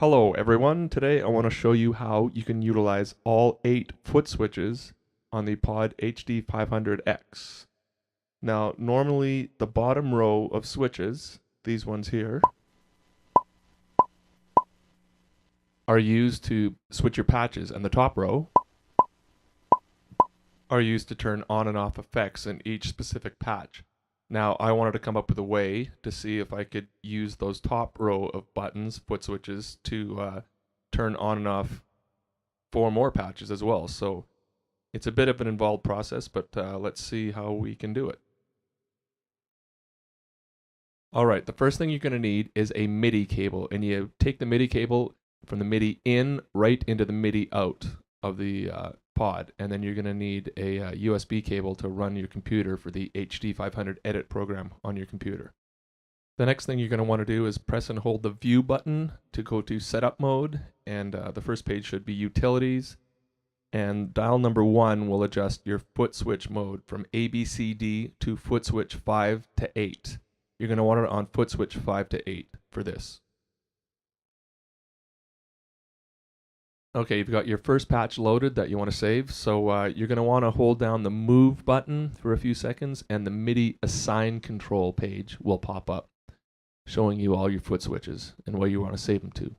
Hello everyone, today I want to show you how you can utilize all 8 foot switches on the Pod HD500X. Now normally the bottom row of switches, these ones here, are used to switch your patches, and the top row are used to turn on and off effects in each specific patch. Now I wanted to come up with a way to see if I could use those top row of buttons, foot switches, to turn on and off 4 more patches as well. So it's a bit of an involved process, but let's see how we can do it. All right, the first thing you're going to need is a MIDI cable, and you take the MIDI cable from the MIDI in right into the MIDI out of the pod, and then you're going to need a USB cable to run your computer for the HD500 edit program on your computer. The next thing you're going to want to do is press and hold the view button to go to setup mode, and the first page should be utilities, and dial number 1 will adjust your foot switch mode from ABCD to foot switch 5 to 8. You're going to want it on foot switch 5 to 8 for this. Okay, you've got your first patch loaded that you want to save, so you're going to want to hold down the move button for a few seconds, and the MIDI assign control page will pop up showing you all your foot switches and where you want to save them to.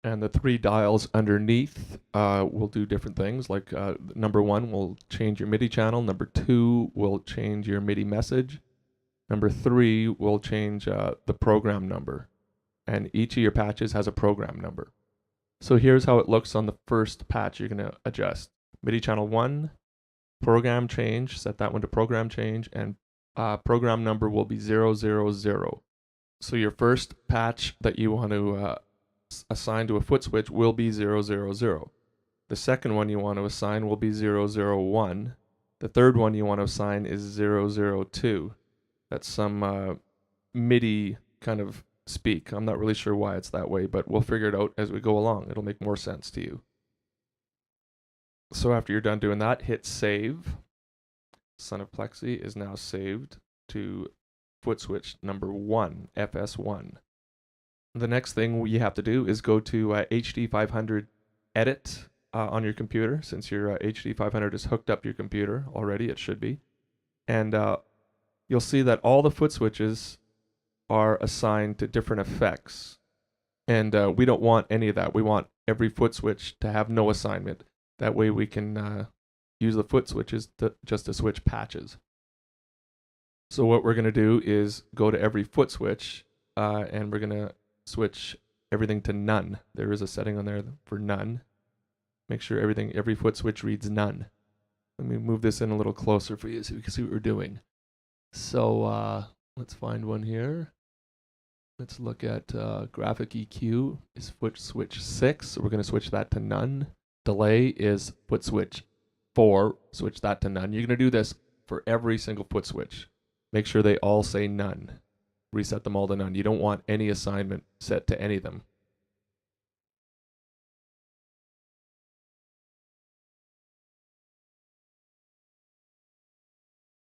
And the 3 dials underneath will do different things, like number 1 will change your MIDI channel, number 2 will change your MIDI message, number 3 will change the program number, and each of your patches has a program number. So here's how it looks on the first patch you're going to adjust. MIDI channel 1, program change, set that one to program change, and program number will be 000. So your first patch that you want to assign to a foot switch will be 000. The second one you want to assign will be 001. The third one you want to assign is 002. That's some MIDI kind of speak. I'm not really sure why it's that way, but we'll figure it out as we go along. It'll make more sense to you. So after you're done doing that, hit save. Son of Plexi is now saved to foot switch number 1, FS1. The next thing you have to do is go to HD500 edit on your computer. Since your HD500 is hooked up to your computer already, it should be. And you'll see that all the foot switches are assigned to different effects. And we don't want any of that. We want every foot switch to have no assignment. That way we can use the foot switches just to switch patches. So what we're going to do is go to every foot switch and we're going to switch everything to none. There is a setting on there for none. Make sure every foot switch reads none. Let me move this in a little closer for you so you can see what we're doing. So let's find one here. Let's look at graphic EQ is foot switch 6. So we're going to switch that to none. Delay is foot switch 4. Switch that to none. You're going to do this for every single foot switch. Make sure they all say none. Reset them all to none. You don't want any assignment set to any of them.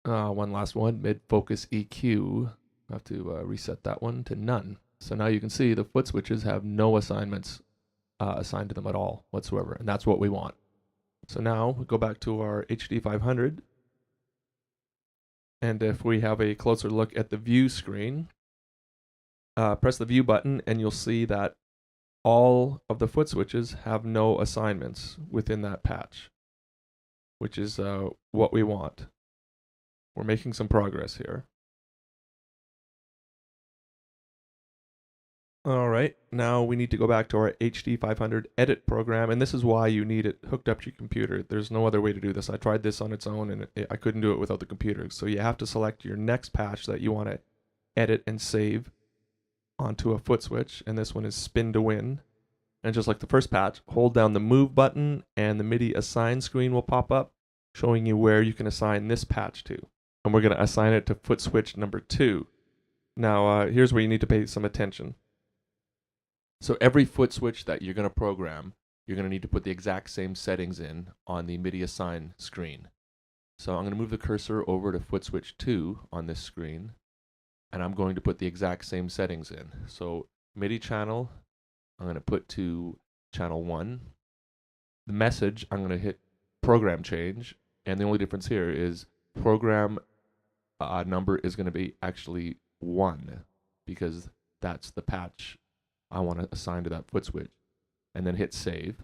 One last one, mid-focus EQ. I have to reset that one to none. So now you can see the foot switches have no assignments assigned to them at all whatsoever, and that's what we want. So now we go back to our HD500, and if we have a closer look at the view screen, press the view button and you'll see that all of the foot switches have no assignments within that patch, which is what we want. We're making some progress here. All right, now we need to go back to our HD500 edit program, and this is why you need it hooked up to your computer. There's no other way to do this. I tried this on its own, and I couldn't do it without the computer. So you have to select your next patch that you want to edit and save onto a foot switch, and this one is spin to win. And just like the first patch, hold down the move button, and the MIDI assign screen will pop up, showing you where you can assign this patch to. And we're going to assign it to foot switch number 2. Now, here's where you need to pay some attention. So every foot switch that you're going to program, you're going to need to put the exact same settings in on the MIDI assign screen. So I'm going to move the cursor over to foot switch 2 on this screen, and I'm going to put the exact same settings in. So MIDI channel I'm going to put to channel 1. The message, I'm going to hit program change, and the only difference here is program number is going to be actually 1 because that's the patch I want to assign to that foot switch, and then hit save.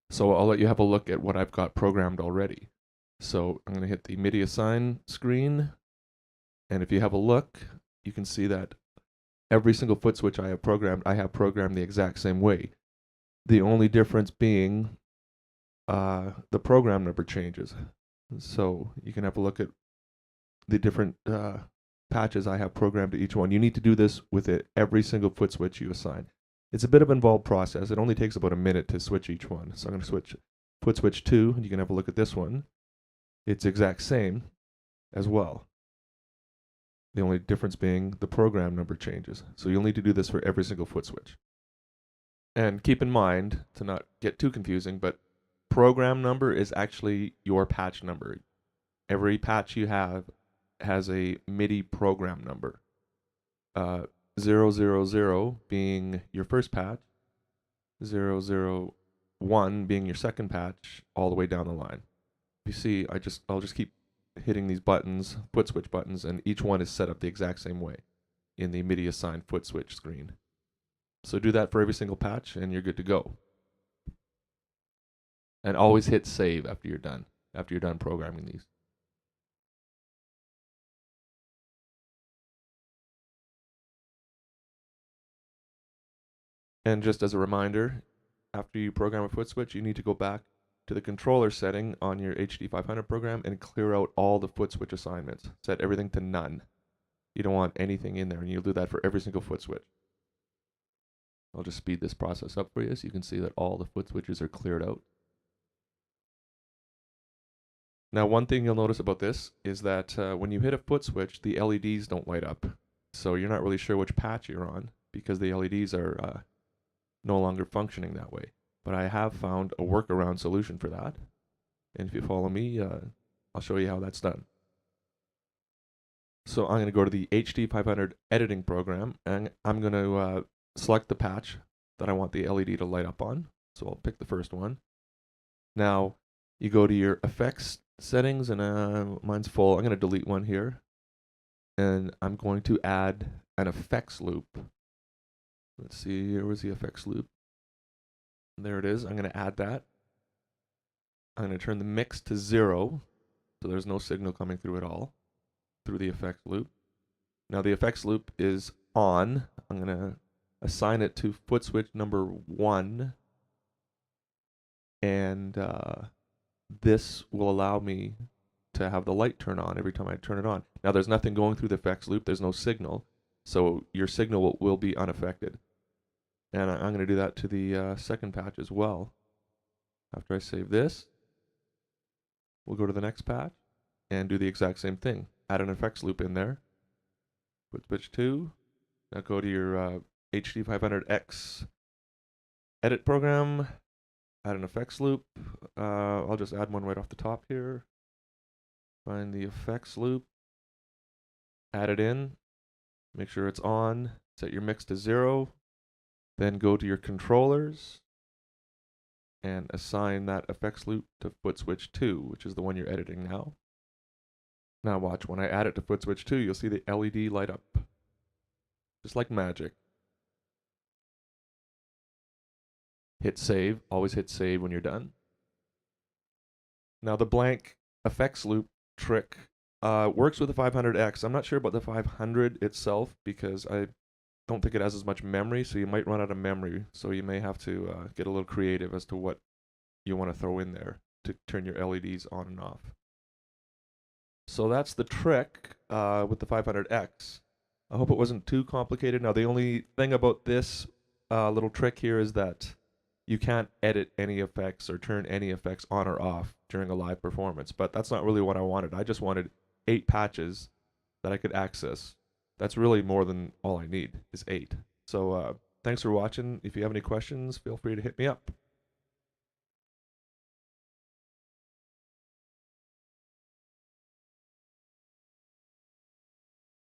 So I'll let you have a look at what I've got programmed already. So I'm going to hit the MIDI assign screen, and if you have a look, you can see that every single foot switch I have programmed the exact same way. The only difference being the program number changes. So you can have a look at the different patches I have programmed to each one. You need to do this with every single foot switch you assign. It's a bit of an involved process. It only takes about a minute to switch each one. So I'm going to switch foot switch 2, and you can have a look at this one. It's exact same as well. The only difference being the program number changes. So you'll need to do this for every single foot switch. And keep in mind, to not get too confusing, but program number is actually your patch number. Every patch you have has a MIDI program number. 000 being your first patch, 001 being your second patch, all the way down the line. You see, I'll just keep hitting these buttons, foot switch buttons, and each one is set up the exact same way in the MIDI assign foot switch screen. So do that for every single patch, and you're good to go. And always hit save after you're done programming these. And just as a reminder, after you program a foot switch, you need to go back to the controller setting on your HD500 program and clear out all the foot switch assignments. Set everything to none. You don't want anything in there, and you'll do that for every single foot switch. I'll just speed this process up for you so you can see that all the foot switches are cleared out. Now, one thing you'll notice about this is that when you hit a foot switch, the LEDs don't light up. So you're not really sure which patch you're on because the LEDs are no longer functioning that way. But I have found a workaround solution for that. And if you follow me, I'll show you how that's done. So I'm going to go to the HD500 editing program, and I'm going to select the patch that I want the LED to light up on. So I'll pick the first one. Now, you go to your effects settings, and mine's full. I'm going to delete one here. And I'm going to add an effects loop. Let's see, here was the effects loop. There it is. I'm going to add that. I'm going to turn the mix to 0, so there's no signal coming through at all, through the effects loop. Now the effects loop is on. I'm going to assign it to foot switch number 1, and this will allow me to have the light turn on every time I turn it on. Now there's nothing going through the effects loop. There's no signal, so your signal will be unaffected. And I'm going to do that to the second patch as well. After I save this, we'll go to the next patch and do the exact same thing. Add an effects loop in there. Foot switch 2. Now go to your HD500x edit program. Add an effects loop. I'll just add one right off the top here. Find the effects loop. Add it in. Make sure it's on. Set your mix to 0. Then go to your controllers and assign that effects loop to foot switch 2, which is the one you're editing now. Now watch, when I add it to foot switch 2, you'll see the LED light up. Just like magic. Hit save. Always hit save when you're done. Now the blank effects loop trick works with the 500X. I'm not sure about the 500 itself because I don't think it has as much memory, so you might run out of memory. So you may have to get a little creative as to what you want to throw in there to turn your LEDs on and off. So that's the trick with the 500X. I hope it wasn't too complicated. Now the only thing about this little trick here is that you can't edit any effects or turn any effects on or off during a live performance, but that's not really what I wanted. I just wanted 8 patches that I could access. That's really more than all I need is 8. So thanks for watching. If you have any questions, feel free to hit me up.